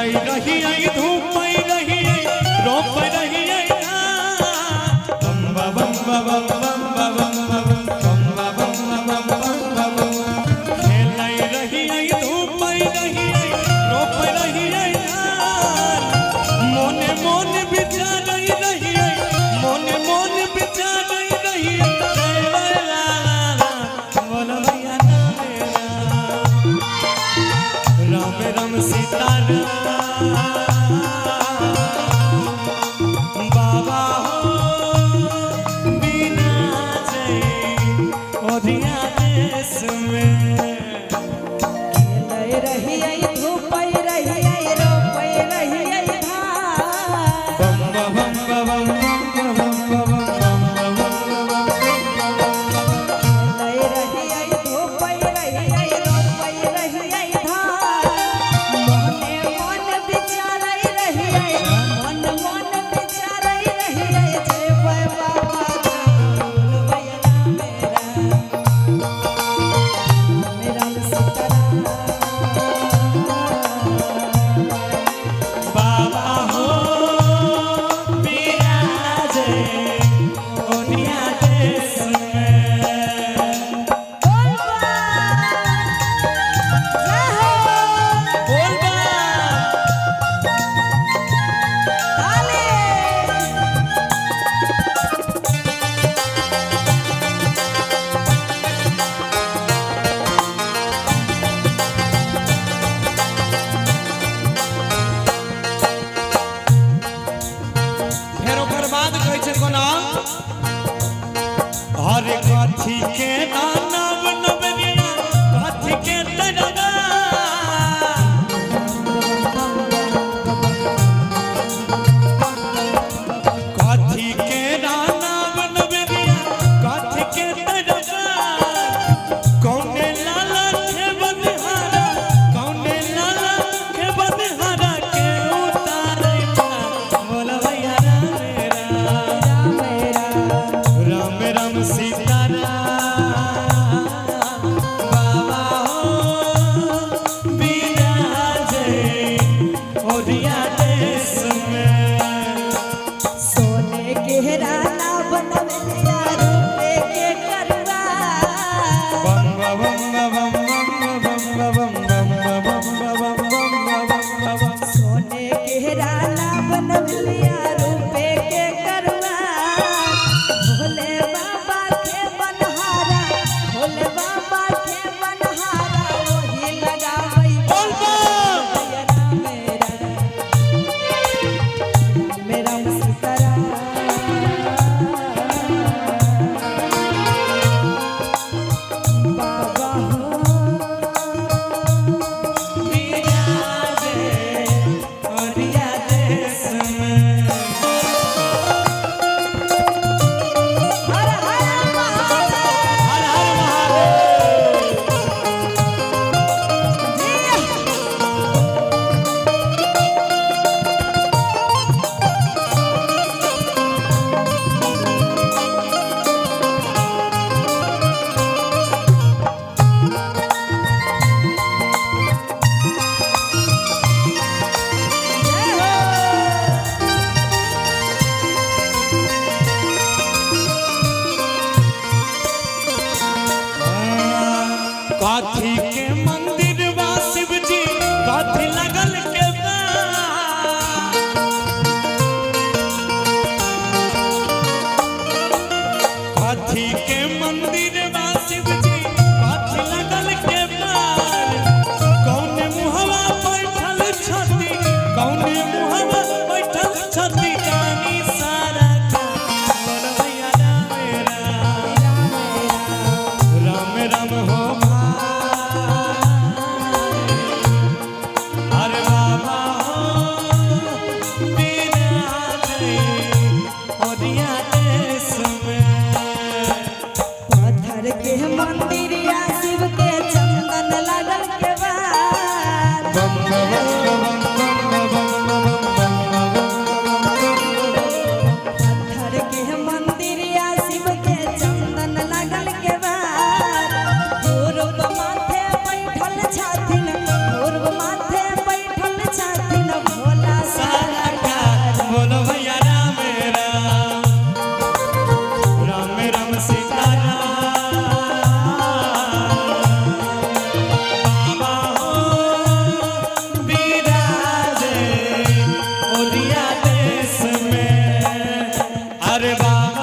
खेलाई रही आई धूप रही आई रोप रही आई बम बम बम बम खेलाई रही आई धूप रही आई रोप रही आई मोने मोन विचार रही आई मोने मोन विचार रही राम राम सीता बाबा हो बिना जय ओधिया देश में खेलै रही आई धूप रही आई रोप रही आई बम बम बम बम खेलै रही आई धूप रही आई रोप रही आई मोने मोन विचार अरे बाबा